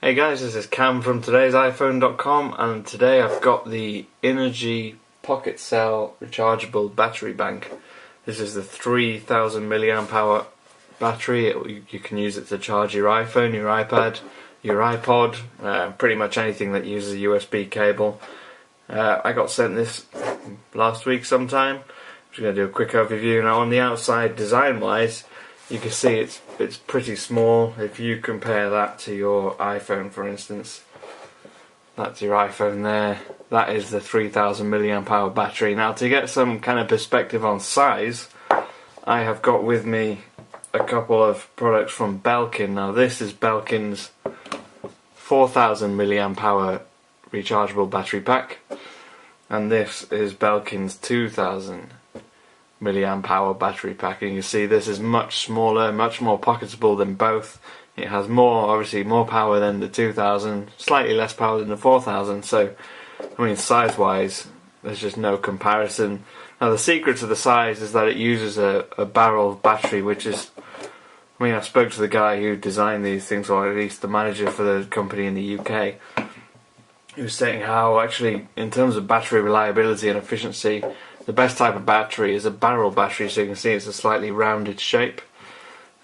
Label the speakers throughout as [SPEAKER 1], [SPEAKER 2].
[SPEAKER 1] Hey guys, this is Cam from today's iPhone.com, and today I've got the Innergie PocketCell rechargeable battery bank. This is the 3000 milliamp hour battery. You can use it to charge your iPhone, your iPad, your iPod, pretty much anything that uses a USB cable. I got sent this last week sometime. I'm just going to do a quick overview. Now on the outside, design wise, you can see it's pretty small. If you compare that to your iPhone, for instance, that's your iPhone there. That is the 3000 milliamp hour battery. Now to get some kind of perspective on size, I have got with me a couple of products from Belkin. Now this is Belkin's 4000 milliamp hour rechargeable battery pack, and this is Belkin's 2000 milliamp hour battery pack, and you can see this is much smaller, much more pocketable than both. It has obviously more power than the 2000, slightly less power than the 4000, so I mean size wise there's just no comparison. Now the secret to the size is that it uses a barrel battery, which is, I mean, I spoke to the guy who designed these things, or at least the manager for the company in the UK. He was saying how actually in terms of battery reliability and efficiency, the best type of battery is a barrel battery, so you can see it's a slightly rounded shape,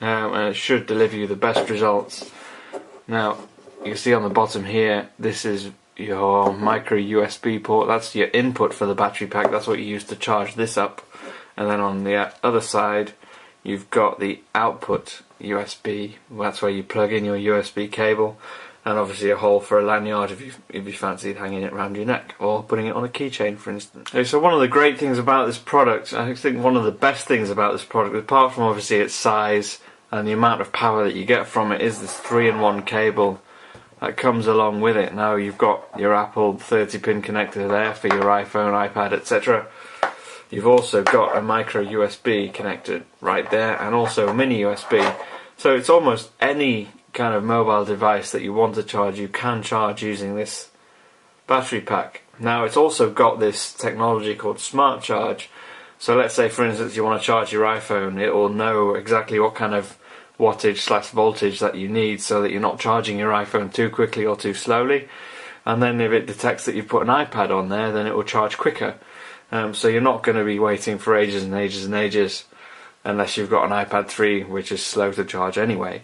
[SPEAKER 1] and it should deliver you the best results. Now you can see on the bottom here, this is your micro USB port. That's your input for the battery pack. That's what you use to charge this up. And then on the other side you've got the output USB. That's where you plug in your USB cable, and obviously a hole for a lanyard if you fancied hanging it around your neck or putting it on a keychain, for instance. Okay, so one of the great things about this product, I think one of the best things about this product, apart from obviously its size and the amount of power that you get from it, is this 3-in-1 cable that comes along with it. Now you've got your Apple 30-pin connector there for your iPhone, iPad, etc. You've also got a micro USB connector right there, and also a mini USB. So it's almost any kind of mobile device that you want to charge, you can charge using this battery pack. Now it's also got this technology called Smart Charge. So let's say for instance you want to charge your iPhone, it will know exactly what kind of wattage/voltage that you need, so that you're not charging your iPhone too quickly or too slowly. And then if it detects that you've put an iPad on there, then it will charge quicker. So you're not going to be waiting for ages and ages and ages, unless you've got an iPad 3, which is slow to charge anyway.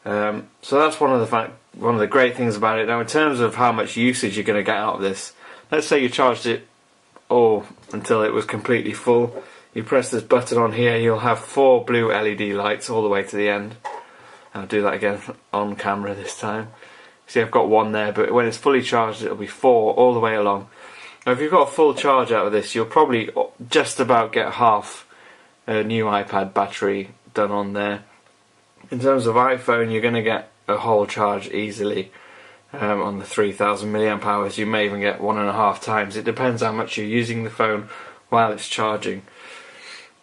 [SPEAKER 1] So that's one of the great things about it. Now in terms of how much usage you're going to get out of this, let's say you charged it until it was completely full. You press this button on here, you'll have 4 blue LED lights all the way to the end. I'll do that again on camera this time. See, I've got 1 there, but when it's fully charged it'll be 4 all the way along. Now if you've got a full charge out of this, you'll probably just about get half a new iPad battery done on there. In terms of iPhone, you're going to get a whole charge easily on the 3000 milliamp hours. You may even get 1.5 times. It depends how much you're using the phone while it's charging.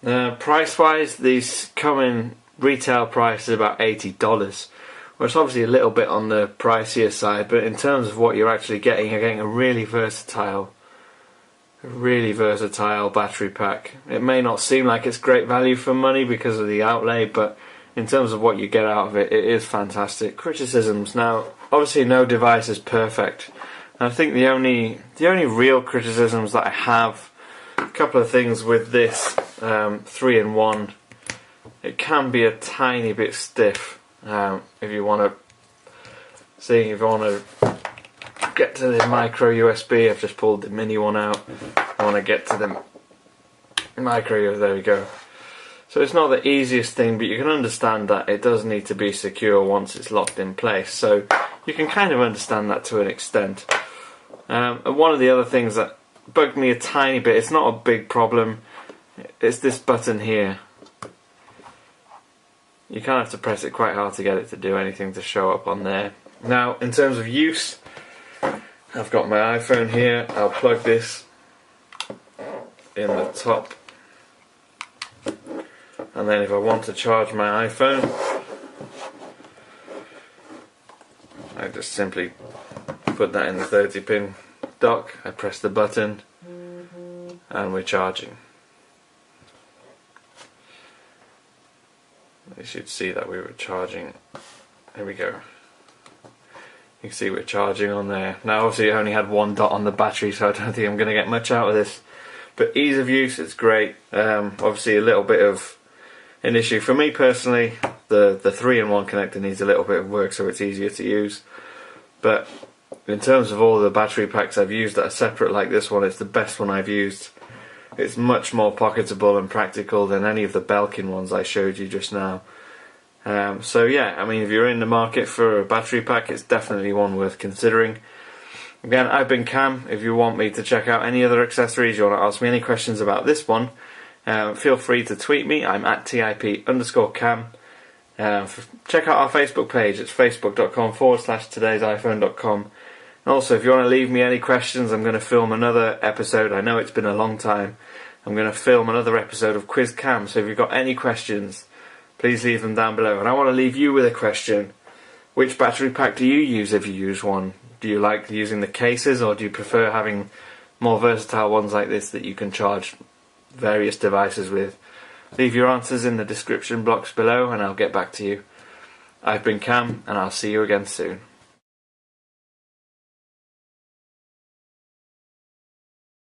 [SPEAKER 1] Price wise, these come in retail price is about $80, which is obviously a little bit on the pricier side, but in terms of what you're actually getting, you're getting a really versatile battery pack. It may not seem like it's great value for money because of the outlay, but in terms of what you get out of it, it is fantastic. Criticisms. Now, obviously no device is perfect. And I think the only real criticisms that I have, a couple of things with this 3-in-1, it can be a tiny bit stiff. If you want to get to the micro USB, I've just pulled the mini one out. I want to get to the micro, there we go. So it's not the easiest thing, but you can understand that it does need to be secure once it's locked in place. So you can kind of understand that to an extent. And one of the other things that bugged me a tiny bit, it's not a big problem, it's this button here. You kind of have to press it quite hard to get it to do anything to show up on there. Now in terms of use, I've got my iPhone here. I'll plug this in the top. And then if I want to charge my iPhone, I just simply put that in the 30-pin dock, I press the button, and we're charging. You should see that we were charging. There we go. You can see we're charging on there. Now obviously it only had one dot on the battery, so I don't think I'm going to get much out of this. But ease of use, it's great. Obviously a little bit of an issue for me personally. The 3-in-1 connector needs a little bit of work, so it's easier to use. But in terms of all the battery packs I've used that are separate like this one, it's the best one I've used. It's much more pocketable and practical than any of the Belkin ones I showed you just now. So yeah, I mean, if you're in the market for a battery pack, it's definitely one worth considering. Again, I've been Cam. If you want me to check out any other accessories, you want to ask me any questions about this one, feel free to tweet me. I'm at TIP_Cam. Check out our Facebook page. It's facebook.com/todaysiphone.com. And also, if you want to leave me any questions, I'm going to film another episode. I know it's been a long time. I'm going to film another episode of Quiz Cam. So if you've got any questions, please leave them down below. And I want to leave you with a question. Which battery pack do you use if you use one? Do you like using the cases, or do you prefer having more versatile ones like this that you can charge various devices with? Leave your answers in the description box below and I'll get back to you. I've been Cam, and I'll see you again soon.